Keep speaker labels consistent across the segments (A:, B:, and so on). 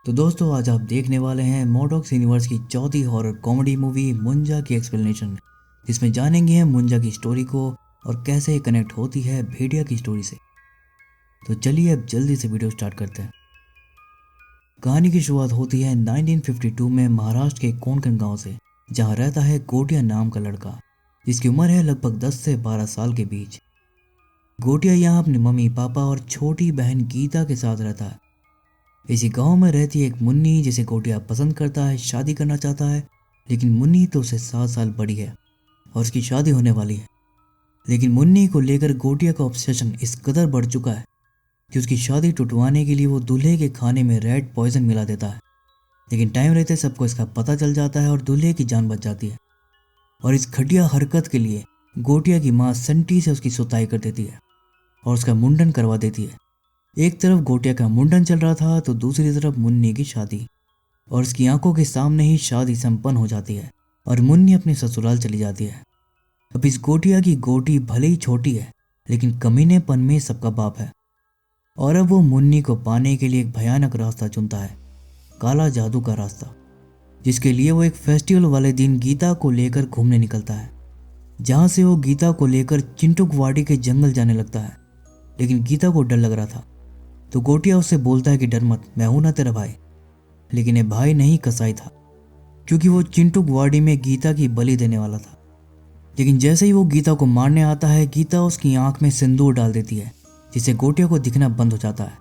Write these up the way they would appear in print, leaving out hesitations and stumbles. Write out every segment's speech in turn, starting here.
A: तो दोस्तों आज आप देखने वाले हैं मोडॉक्स यूनिवर्स की चौथी हॉरर कॉमेडी मूवी मुंजा की एक्सप्लेनेशन, जिसमें जानेंगे हम मुंजा की स्टोरी को और कैसे ये कनेक्ट होती है भेड़िया की स्टोरी से। तो चलिए अब जल्दी से वीडियो स्टार्ट करते हैं। कहानी की शुरुआत होती है 1952 में महाराष्ट्र के कोंकण गांव से, जहां रहता है गोटिया नाम का लड़का, जिसकी उम्र है लगभग 10 से 12 साल के बीच। गोटिया यहाँ अपनी मम्मी पापा और छोटी बहन गीता के साथ रहता है। इसी गांव में रहती है एक मुन्नी, जिसे गोटिया पसंद करता है, शादी करना चाहता है, लेकिन मुन्नी तो उससे 7 साल बड़ी है और उसकी शादी होने वाली है। लेकिन मुन्नी को लेकर गोटिया का ऑब्सेशन इस कदर बढ़ चुका है कि उसकी शादी टुटवाने के लिए वो दूल्हे के खाने में रेड पॉइजन मिला देता है। लेकिन टाइम रहते सबको इसका पता चल जाता है और दूल्हे की जान बच जाती है। और इस घटिया हरकत के लिए गोटिया की माँ संटी से उसकी सुताई कर देती है और उसका मुंडन करवा देती है। एक तरफ गोटिया का मुंडन चल रहा था तो दूसरी तरफ मुन्नी की शादी, और उसकी आंखों के सामने ही शादी संपन्न हो जाती है और मुन्नी अपने ससुराल चली जाती है। अब इस गोटिया की गोटी भले ही छोटी है, लेकिन कमीनेपन में सबका बाप है। और अब वो मुन्नी को पाने के लिए एक भयानक रास्ता चुनता है, काला जादू का रास्ता, जिसके लिए वो एक फेस्टिवल वाले दिन गीता को लेकर घूमने निकलता है, जहाँ से वो गीता को लेकर चिंटुकवाड़ी के जंगल जाने लगता है। लेकिन गीता को डर लग रहा था तो गोटिया उससे बोलता है कि डर मत, मैं हूं ना तेरा भाई। लेकिन ये भाई नहीं कसाई था, क्योंकि वो चिंटुकवाड़ी में गीता की बलि देने वाला था। लेकिन जैसे ही वो गीता को मारने आता है, गीता उसकी आंख में सिंदूर डाल देती है, जिससे गोटिया को दिखना बंद हो जाता है।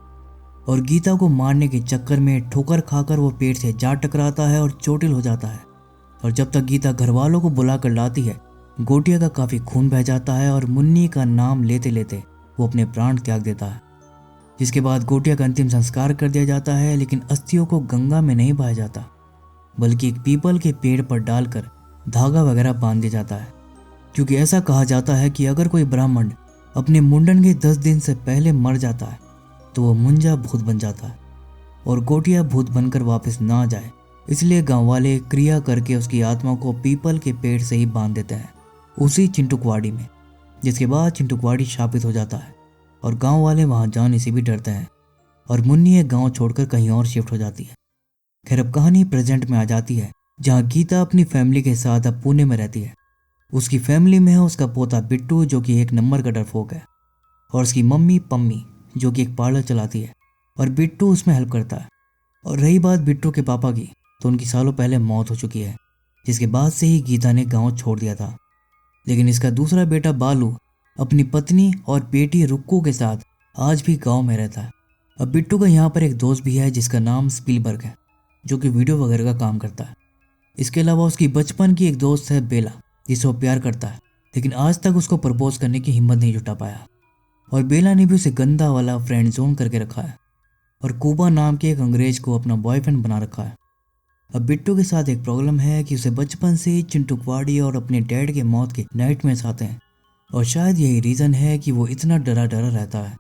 A: और गीता को मारने के चक्कर में ठोकर खाकर वो पेड़ से जा टकराता है और चोटिल हो जाता है। और जब तक गीता घर वालों को बुलाकर लाती है, गोटिया का काफी खून बह जाता है और मुन्नी का नाम लेते लेते वो अपने प्राण त्याग देता है। जिसके बाद गोटिया का अंतिम संस्कार कर दिया जाता है, लेकिन अस्थियों को गंगा में नहीं बहाया जाता, बल्कि एक पीपल के पेड़ पर डालकर धागा वगैरह बांध दिया जाता है। क्योंकि ऐसा कहा जाता है कि अगर कोई ब्राह्मण अपने मुंडन के 10 दिन से पहले मर जाता है तो वो मुंजा भूत बन जाता है और गोटिया भूत बनकर वापस ना जाए, इसलिए गांव वाले क्रिया करके उसकी आत्मा को पीपल के पेड़ से ही बांध देते हैं, उसी चिंटुकवाड़ी में। जिसके बाद चिंटुकवाड़ी शापित हो जाता है और गांव वाले वहां जाने से भी डरते हैं और मुन्नी एक गांव छोड़कर कहीं और शिफ्ट हो जाती है। खैर अब कहानी प्रेजेंट में आ जाती है, जहां गीता अपनी फैमिली के साथ अब पुणे में रहती है। उसकी फैमिली में है उसका पोता बिट्टू, जो कि एक नंबर का डरपोक है, और उसकी मम्मी पम्मी, जो कि एक पार्लर चलाती है, और बिट्टू उसमें हेल्प करता है। और रही बात बिट्टू के पापा की, तो उनकी सालों पहले मौत हो चुकी है, जिसके बाद से ही गीता ने गाँव छोड़ दिया था। लेकिन इसका दूसरा बेटा बालू अपनी पत्नी और बेटी रुक्कू के साथ आज भी गांव में रहता है। अब बिट्टू का यहाँ पर एक दोस्त भी है जिसका नाम स्पीलबर्ग है, जो कि वीडियो वगैरह का काम करता है। इसके अलावा उसकी बचपन की एक दोस्त है बेला, जिसे वो प्यार करता है, लेकिन आज तक उसको प्रपोज करने की हिम्मत नहीं जुटा पाया। और बेला ने भी उसे गंदा वाला फ्रेंड जोन करके रखा है और कूबा नाम के एक अंग्रेज को अपना बॉयफ्रेंड बना रखा है। अब बिट्टू के साथ एक प्रॉब्लम है कि उसे बचपन से ही चिंटुकवाड़ी और अपने डैड के मौत के नाइटमेयर्स आते हैं, और शायद यही रीज़न है कि वो इतना डरा डरा रहता है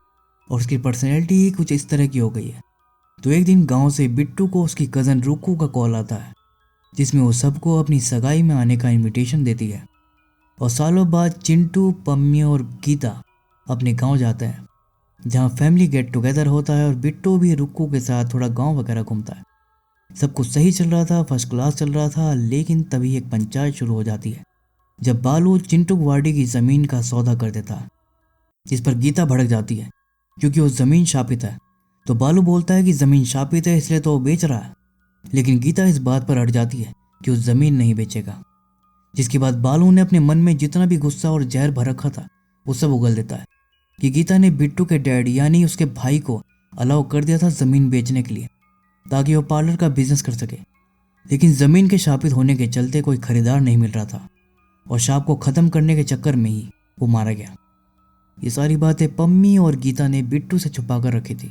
A: और उसकी पर्सनैलिटी ही कुछ इस तरह की हो गई है। तो एक दिन गांव से बिट्टू को उसकी कज़न रुक्कू का कॉल आता है, जिसमें वो सबको अपनी सगाई में आने का इनविटेशन देती है। और सालों बाद चिंटू, पम्मी और गीता अपने गांव जाते हैं, जहां फैमिली गेट टुगेदर होता है और बिट्टू भी रुक्कू के साथ थोड़ा गाँव वगैरह घूमता है। सब कुछ सही चल रहा था, फर्स्ट क्लास चल रहा था, लेकिन तभी एक पंचायत शुरू हो जाती है, जब बालू चिंटुकवाड़ी की जमीन का सौदा कर देता है, जिस पर गीता भड़क जाती है क्योंकि वो जमीन शापित है। तो बालू बोलता है कि जमीन शापित है इसलिए तो वो बेच रहा है, लेकिन गीता इस बात पर अड़ जाती है कि वो जमीन नहीं बेचेगा। जिसके बाद बालू ने अपने मन में जितना भी गुस्सा और जहर भर रखा था वो सब उगल देता है कि गीता ने बिट्टू के डैड यानी उसके भाई को अलाउ कर दिया था जमीन बेचने के लिए, ताकि वो पार्लर का बिजनेस कर सके। लेकिन जमीन के शापित होने के चलते कोई खरीदार नहीं मिल रहा था और शाप को खत्म करने के चक्कर में ही वो मारा गया। ये सारी बातें पम्मी और गीता ने बिट्टू से छुपा कर रखी थी।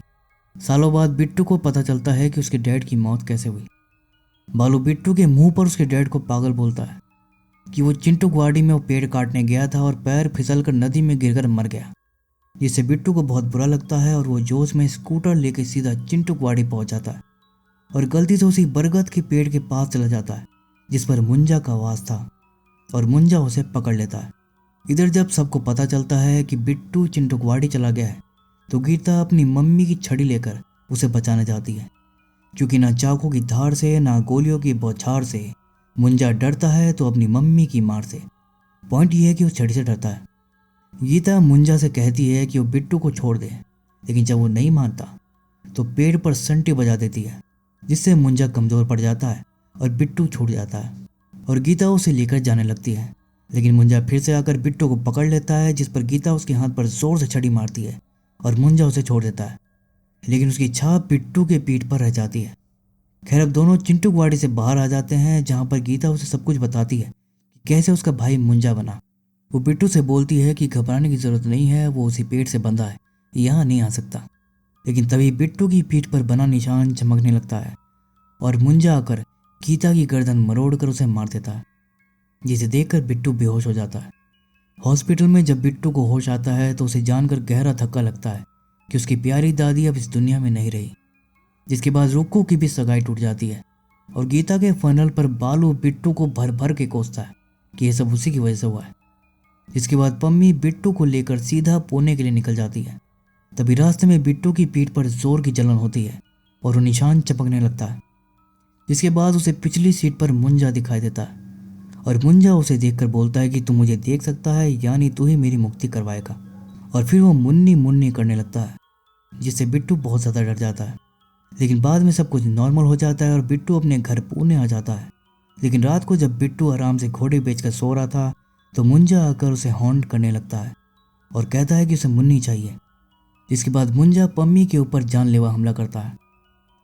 A: सालों बाद बिट्टू को पता चलता है कि उसके डैड की मौत कैसे हुई। बालू बिट्टू के मुंह पर उसके डैड को पागल बोलता है कि वो चिंटुकवाड़ी में वो पेड़ काटने गया था और पैर फिसलकर नदी में गिरकर मर गया, जिससे बिट्टू को बहुत बुरा लगता है और वो जोश में स्कूटर लेकर सीधा चिंटुकवाड़ी पहुंच जाता है और गलती से उसी बरगद के पेड़ के पास चला जाता है जिस पर मुंजा का वास था, और मुंजा उसे पकड़ लेता है। इधर जब सबको पता चलता है कि बिट्टू चिंटुकवाड़ी चला गया है, तो गीता अपनी मम्मी की छड़ी लेकर उसे बचाने जाती है, क्योंकि ना चाकू की धार से ना गोलियों की बौछार से मुंजा डरता है तो अपनी मम्मी की मार से। पॉइंट ये है कि वो छड़ी से डरता है। गीता मुंजा से कहती है कि वो बिट्टू को छोड़ दे, लेकिन जब वो नहीं मानता तो पेड़ पर संटी बजा देती है, जिससे मुंजा कमज़ोर पड़ जाता है और बिट्टू छूट जाता है और गीता उसे लेकर जाने लगती है। लेकिन मुंजा फिर से आकर बिट्टू को पकड़ लेता है, जिस पर गीता उसके हाथ पर जोर से छड़ी मारती है और मुंजा उसे छोड़ देता है, लेकिन उसकी छाप बिट्टू के पीठ पर रह जाती है। खैर अब दोनों चिंटू वाड़ी से बाहर आ जाते हैं, जहाँ पर गीता उसे सब कुछ बताती है कि कैसे उसका भाई मुंजा बना। वो बिट्टू से बोलती है कि घबराने की जरूरत नहीं है, वो उसी पेट से बंधा है, यहाँ नहीं आ सकता। लेकिन तभी बिट्टू की पीठ पर बना निशान चमकने लगता है और मुंजा आकर गीता की गर्दन मरोड़ कर उसे मार देता है, जिसे देखकर बिट्टू बेहोश हो जाता है। हॉस्पिटल में जब बिट्टू को होश आता है तो उसे जानकर गहरा धक्का लगता है कि उसकी प्यारी दादी अब इस दुनिया में नहीं रही। जिसके बाद रुक्कू की भी सगाई टूट जाती है और गीता के फनल पर बालू बिट्टू को भर भर के कोसता है कि यह सब उसी की वजह से हुआ है। जिसके बाद पम्मी बिट्टू को लेकर सीधा पुणे के लिए निकल जाती है। तभी रास्ते में बिट्टू की पीठ पर जोर की जलन होती है और वो निशान चपकने लगता है। जिसके बाद उसे पिछली सीट पर मुंजा दिखाई देता है और मुंजा उसे देखकर बोलता है कि तू मुझे देख सकता है, यानी तू ही मेरी मुक्ति करवाएगा। और फिर वो मुन्नी मुन्नी करने लगता है, जिससे बिट्टू बहुत ज़्यादा डर जाता है। लेकिन बाद में सब कुछ नॉर्मल हो जाता है और बिट्टू अपने घर पुणे आ जाता है। लेकिन रात को जब बिट्टू आराम से घोड़े बेचकर सो रहा था तो मुंजा आकर उसे हॉन्ट करने लगता है और कहता है कि उसे मुन्नी चाहिए। जिसके बाद मुंजा पम्मी के ऊपर जानलेवा हमला करता है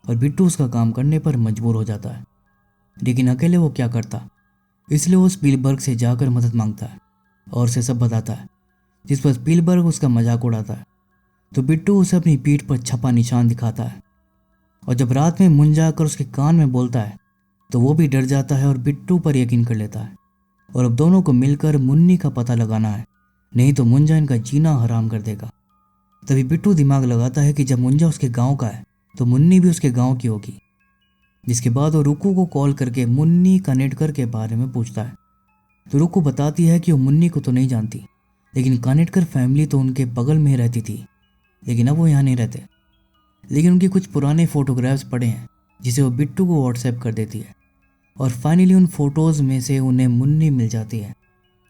A: और बिट्टू उसका काम करने पर मजबूर हो जाता है। लेकिन अकेले वो क्या करता, इसलिए वो स्पीलबर्ग से जाकर मदद मांगता है और उसे सब बताता है, जिस पर स्पीलबर्ग उसका मजाक उड़ाता है। तो बिट्टू उसे अपनी पीठ पर छपा निशान दिखाता है और जब रात में मुंजा आकर उसके कान में बोलता है तो वो भी डर जाता है और बिट्टू पर यकीन कर लेता है। और अब दोनों को मिलकर मुन्नी का पता लगाना है, नहीं तो मुंजा इनका जीना हराम कर देगा। तभी बिट्टू दिमाग लगाता है कि जब मुंजा उसके गांव का है तो मुन्नी भी उसके गांव की होगी। जिसके बाद वो रुक्कू को कॉल करके मुन्नी कानेटकर के बारे में पूछता है। तो रुक्कू बताती है कि वो मुन्नी को तो नहीं जानती, लेकिन कानेटकर फैमिली तो उनके बगल में ही रहती थी, लेकिन अब वो यहाँ नहीं रहते। लेकिन उनके कुछ पुराने फोटोग्राफ्स पड़े हैं, जिसे वो बिट्टू को व्हाट्सएप कर देती है और फाइनली उन फोटोज़ में से उन्हें मुन्नी मिल जाती है।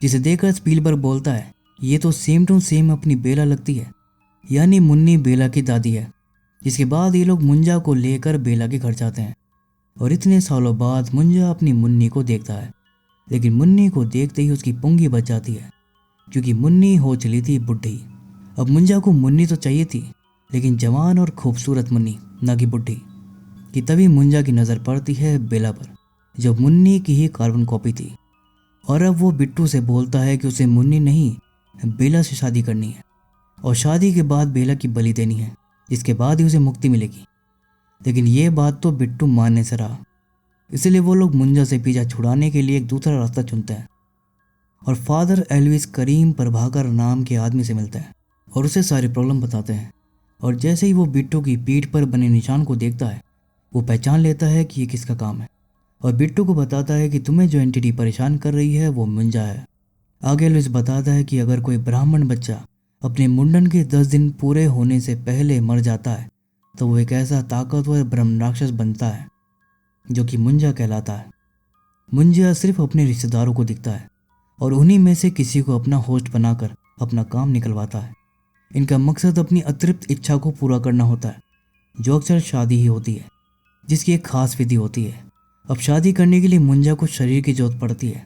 A: जिसे देखकर स्पीलबर्ग बोलता है ये तो सेम टू सेम अपनी बेला लगती है, यानी मुन्नी बेला की दादी है। जिसके बाद ये लोग मुंजा को लेकर बेला के घर जाते हैं और इतने सालों बाद मुंजा अपनी मुन्नी को देखता है। लेकिन मुन्नी को देखते ही उसकी पुंगी बच जाती है, क्योंकि मुन्नी हो चली थी बुढ़ी। अब मुंजा को मुन्नी तो चाहिए थी, लेकिन जवान और खूबसूरत मुन्नी, ना कि बुढ़ी। कि तभी मुंजा की नज़र पड़ती है बेला पर, जो मुन्नी की ही कार्बन कॉपी थी। और अब वो बिट्टू से बोलता है कि उसे मुन्नी नहीं बेला से शादी करनी है और शादी के बाद बेला की बलि देनी है, जिसके बाद ही उसे मुक्ति मिलेगी। लेकिन ये बात तो बिट्टू मानने से रहा, इसलिए वो लोग मुंजा से पीछा छुड़ाने के लिए एक दूसरा रास्ता चुनते हैं और फादर एल्विस करीम प्रभाकर नाम के आदमी से मिलते हैं और उसे सारी प्रॉब्लम बताते हैं। और जैसे ही वो बिट्टू की पीठ पर बने निशान को देखता है, वो पहचान लेता है कि ये किसका काम है और बिट्टू को बताता है कि तुम्हें जो एंटिटी परेशान कर रही है वो मुंजा है। आगे एल्विस बताता है कि अगर कोई ब्राह्मण बच्चा अपने मुंडन के 10 दिन पूरे होने से पहले मर जाता है तो वो एक ऐसा ताकतवर ब्रह्म राक्षस बनता है जो कि मुंजा कहलाता है। मुंजा सिर्फ अपने रिश्तेदारों को दिखता है और उन्हीं में से किसी को अपना होस्ट बनाकर अपना काम निकलवाता है। इनका मकसद अपनी अतिरिक्त इच्छा को पूरा करना होता है, जो अक्सर शादी ही होती है, जिसकी एक खास विधि होती है। अब शादी करने के लिए मुंजा को शरीर की जरूरत पड़ती है,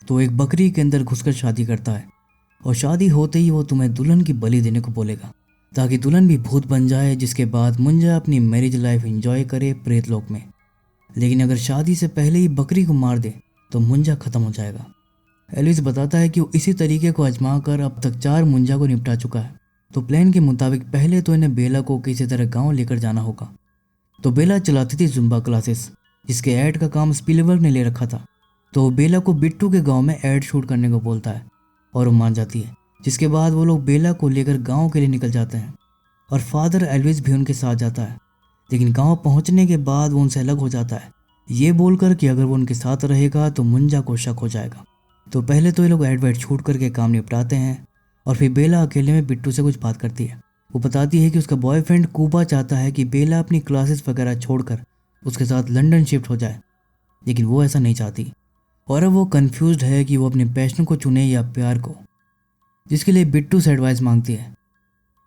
A: तो एक बकरी के अंदर घुसकर शादी करता है और शादी होते ही वो तुम्हें दुल्हन की बलि देने को बोलेगा, ताकि दुल्हन भी भूत बन जाए, जिसके बाद मुंजा अपनी मैरिज लाइफ एंजॉय करे प्रेत लोक में। लेकिन अगर शादी से पहले ही बकरी को मार दे तो मुंजा खत्म हो जाएगा। एल्विस बताता है कि वो इसी तरीके को आजमा कर अब तक 4 मुंजा को निपटा चुका है। तो प्लान के मुताबिक पहले तो इन्हें बेला को किसी तरह गांव लेकर जाना होगा। तो बेला चलाती थी जुम्बा क्लासेस, जिसके ऐड का काम स्पीलबर्ग ने ले रखा था। तो वो बेला को बिट्टू के गांव में ऐड शूट करने को बोलता है और वो मान जाती है। जिसके बाद वो लोग बेला को लेकर गांव के लिए निकल जाते हैं और फादर एल्विस भी उनके साथ जाता है। लेकिन गांव पहुंचने के बाद वो उनसे अलग हो जाता है, ये बोलकर कि अगर वो उनके साथ रहेगा तो मुंजा को शक हो जाएगा। तो पहले तो ये लोग ऐड वैड शूट करके काम निपटाते हैं और फिर बेला अकेले में बिट्टू से कुछ बात करती है। वो बताती है कि उसका बॉयफ्रेंड कूबा चाहता है कि बेला अपनी क्लासेस वगैरह छोड़कर उसके साथ लंदन शिफ्ट हो जाए, लेकिन वो ऐसा नहीं चाहती और अब वो कंफ्यूज्ड है कि वो अपने पैशन को चुने या प्यार को, जिसके लिए बिट्टू से एडवाइस मांगती है।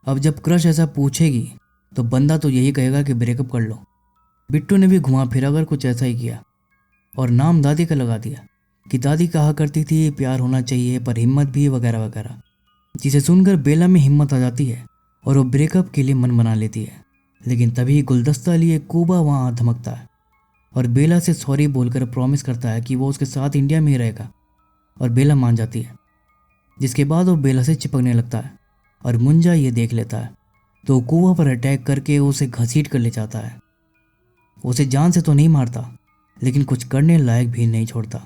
A: अब जब क्रश ऐसा पूछेगी तो बंदा तो यही कहेगा कि ब्रेकअप कर लो। बिट्टू ने भी घुमा फिरा कर कुछ ऐसा ही किया और नाम दादी का लगा दिया कि दादी कहा करती थी प्यार होना चाहिए पर हिम्मत भी, वगैरह वगैरह, जिसे सुनकर बेला में हिम्मत आ जाती है और वो ब्रेकअप के लिए मन बना लेती है। लेकिन तभी गुलदस्ता लिए कूबा वहाँ धमकता है और बेला से सॉरी बोलकर प्रॉमिस करता है कि वो उसके साथ इंडिया में ही रहेगा और बेला मान जाती है। जिसके बाद वो बेला से चिपकने लगता है और मुंजा ये देख लेता है तो वो कुआ पर अटैक करके उसे घसीट कर ले जाता है। उसे जान से तो नहीं मारता लेकिन कुछ करने लायक भी नहीं छोड़ता।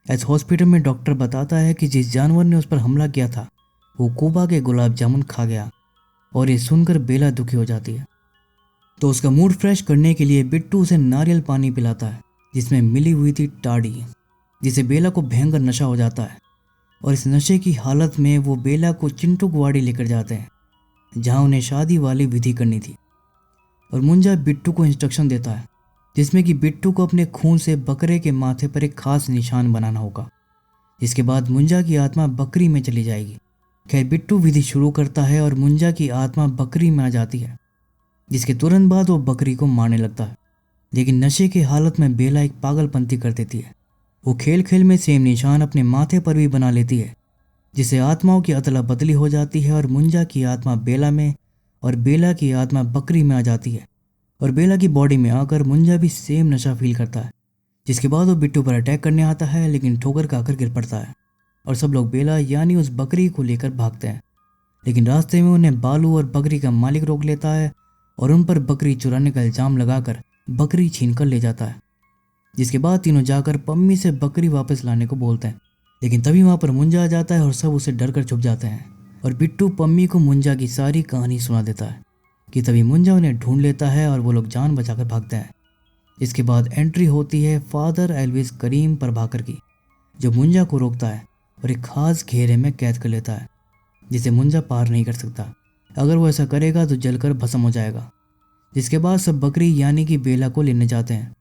A: एस हॉस्पिटल में डॉक्टर बताता है कि जिस जानवर ने उस पर हमला किया था वो कुबा के गुलाब जामुन खा गया और ये सुनकर बेला दुखी हो जाती है। तो उसका मूड फ्रेश करने के लिए बिट्टू उसे नारियल पानी पिलाता है जिसमें मिली हुई थी टाड़ी, जिसे बेला को भयंकर नशा हो जाता है और इस नशे की हालत में वो बेला को चिंटूगवाड़ी लेकर जाते हैं जहां उन्हें शादी वाली विधि करनी थी। और मुंजा बिट्टू को इंस्ट्रक्शन देता है जिसमें कि बिट्टू को अपने खून से बकरे के माथे पर एक खास निशान बनाना होगा, जिसके बाद मुंजा की आत्मा बकरी में चली जाएगी। खैर बिट्टू विधि शुरू करता है और मुंजा की आत्मा बकरी में आ जाती है, जिसके तुरंत बाद वो बकरी को मारने लगता है। लेकिन नशे की हालत में बेला एक पागलपंती कर देती है। वो खेल खेल में सेम निशान अपने माथे पर भी बना लेती है, जिससे आत्माओं की अदला बदली हो जाती है और मुंजा की आत्मा बेला में और बेला की आत्मा बकरी में आ जाती है और बेला की बॉडी में आकर मुंजा भी सेम नशा फील करता है। जिसके बाद वो बिट्टू पर अटैक करने आता है लेकिन ठोकर खाकर गिर पड़ता है और सब लोग बेला यानी उस बकरी को लेकर भागते हैं। लेकिन रास्ते में उन्हें बालू और बकरी का मालिक रोक लेता है और उन पर बकरी चुराने का इल्जाम लगाकर बकरी छीन कर ले जाता है। जिसके बाद तीनों जाकर पम्मी से बकरी वापस लाने को बोलते हैं, लेकिन तभी वहाँ पर मुंजा आ जाता है और सब उसे डर कर छुप जाते हैं और बिट्टू पम्मी को मुंजा की सारी कहानी सुना देता है कि तभी मुंजा उन्हें ढूंढ लेता है और वो लोग जान बचाकर भागते हैं। इसके बाद एंट्री होती है फादर एल्विस करीम प्रभाकर की, जो मुंजा को रोकता है और एक खास घेरे में कैद कर लेता है जिसे मुंजा पार नहीं कर सकता। अगर वो ऐसा करेगा तो जलकर भस्म हो जाएगा। जिसके बाद सब बकरी यानी कि बेला को लेने जाते हैं।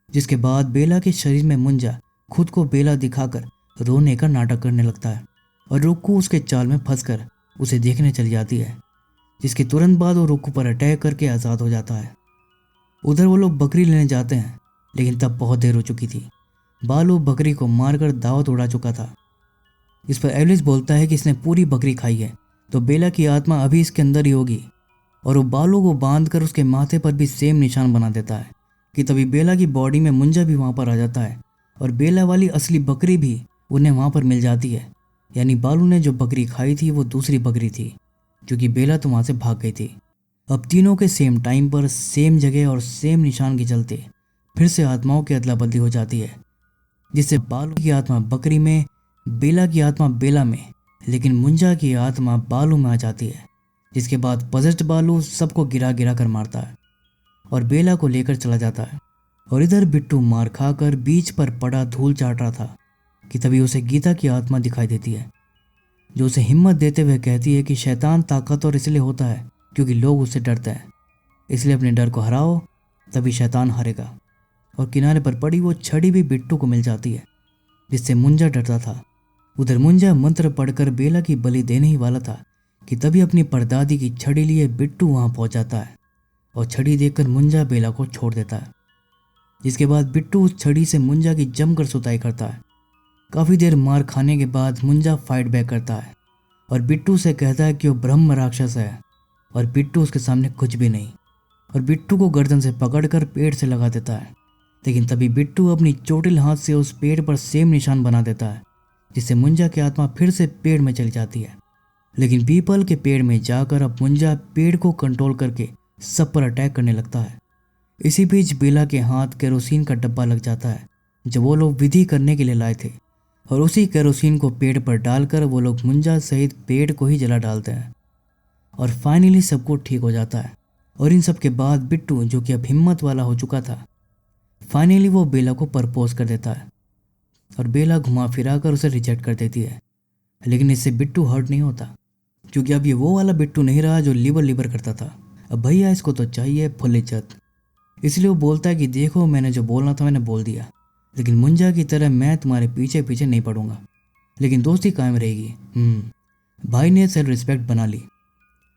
A: जिसके बाद बेला के शरीर में मुंजा खुद को बेला दिखाकर रोने का नाटक करने लगता है और रुक्कू उसके चाल में फंसकर उसे देखने चली जाती है। जिसके तुरंत बाद वो रुक्कू पर अटैक करके आज़ाद हो जाता है। उधर वो लोग बकरी लेने जाते हैं लेकिन तब बहुत देर हो चुकी थी। बालू बकरी को मारकर दावत उड़ा चुका था। इस पर एलिस बोलता है कि इसने पूरी बकरी खाई है तो बेला की आत्मा अभी इसके अंदर ही होगी और वो बालू को बांधकर उसके माथे पर भी सेम निशान बना देता है कि तभी बेला की बॉडी में मुंजा भी वहाँ पर आ जाता है और बेला वाली असली बकरी भी उन्हें वहाँ पर मिल जाती है। यानी बालू ने जो बकरी खाई थी वो दूसरी बकरी थी, क्योंकि बेला तो वहाँ से भाग गई थी। अब तीनों के सेम टाइम पर सेम जगह और सेम निशान के चलते फिर से आत्माओं की अदला बदली हो जाती है, जिससे बालू की आत्मा बकरी में, बेला की आत्मा बेला में, लेकिन मुंजा की आत्मा बालू में आ जाती है। जिसके बाद पजेस्ड बालू सबको गिरा गिरा कर मारता है और बेला को लेकर चला जाता है। और इधर बिट्टू मार खाकर बीच पर पड़ा धूल चाट रहा था कि तभी उसे गीता की आत्मा दिखाई देती है, जो उसे हिम्मत देते हुए कहती है कि शैतान ताकतवर इसलिए होता है क्योंकि लोग उससे डरते हैं, इसलिए अपने डर को हराओ तभी शैतान हारेगा। और किनारे पर पड़ी वो छड़ी भी बिट्टू को मिल जाती है जिससे मुंजा डरता था। उधर मुंजा मंत्र पढ़कर बेला की बलि देने ही वाला था कि तभी अपनी परदादी की छड़ी लिए बिट्टू वहां पहुंच जाता है और छड़ी देखकर मुंजा बेला को छोड़ देता है। जिसके बाद बिट्टू उस छड़ी से मुंजा की जमकर सुताई करता है। काफ़ी देर मार खाने के बाद मुंजा फाइट बैक करता है और बिट्टू से कहता है कि वो ब्रह्म राक्षस है और बिट्टू उसके सामने कुछ भी नहीं और बिट्टू को गर्दन से पकड़कर पेड़ से लगा देता है। लेकिन तभी बिट्टू अपनी चोटिल हाथ से उस पेड़ पर सेम निशान बना देता है, जिससे मुंजा की आत्मा फिर से पेड़ में चली जाती है। लेकिन पीपल के पेड़ में जाकर अब मुंजा पेड़ को कंट्रोल करके सब पर अटैक करने लगता है। इसी बीच बेला के हाथ केरोसिन का डब्बा लग जाता है जो वो लोग विधि करने के लिए लाए थे और उसी केरोसिन को पेड़ पर डालकर वो लोग मुंजा सहित पेड़ को ही जला डालते हैं और फाइनली सब कुछ ठीक हो जाता है। और इन सब के बाद बिट्टू, जो कि अब हिम्मत वाला हो चुका था, फाइनली वो बेला को प्रपोज कर देता है और बेला घुमा फिरा कर उसे रिजेक्ट कर देती है। लेकिन इससे बिट्टू हर्ट नहीं होता क्योंकि अब ये वो वाला बिट्टू नहीं रहा जो लिवर लिवर करता था। अब भैया इसको तो चाहिए फुल इज्जत। इसलिए वो बोलता है कि देखो मैंने जो बोलना था मैंने बोल दिया, लेकिन मुंजा की तरह मैं तुम्हारे पीछे पीछे नहीं पड़ूंगा, लेकिन दोस्ती कायम रहेगी। भाई ने सेल्फ रिस्पेक्ट बना ली।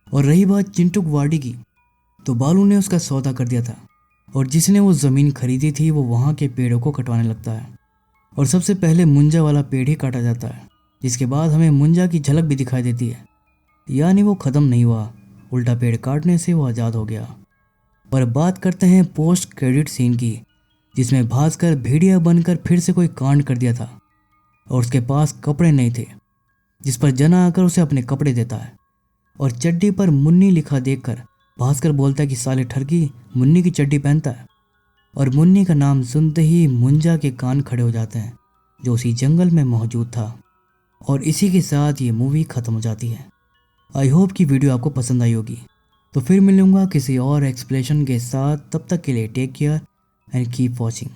A: और रही बात चिंटू वाडी की, तो बालू ने उसका सौदा कर दिया था और जिसने वो ज़मीन खरीदी थी वो वहाँ के पेड़ों को कटवाने लगता है और सबसे पहले मुंजा वाला पेड़ ही काटा जाता है, जिसके बाद हमें मुंजा की झलक भी दिखाई देती है। यानी वो ख़त्म नहीं हुआ, उल्टा पेड़ काटने से वो आज़ाद हो गया। और अब बात करते हैं पोस्ट क्रेडिट सीन की, जिसमें भास्कर भेड़िया बनकर फिर से कोई कांड कर दिया था और उसके पास कपड़े नहीं थे, जिस पर जना आकर उसे अपने कपड़े देता है और चड्डी पर मुन्नी लिखा देखकर भास्कर बोलता है कि साले ठरकी मुन्नी की चड्डी पहनता है। और मुन्नी का नाम सुनते ही मुंजा के कान खड़े हो जाते हैं, जो उसी जंगल में मौजूद था। और इसी के साथ ये मूवी ख़त्म हो जाती है। आई होप कि वीडियो आपको पसंद आई होगी। तो फिर मिलूंगा किसी और एक्सप्लेनेशन के साथ, तब तक के लिए take care and keep watching.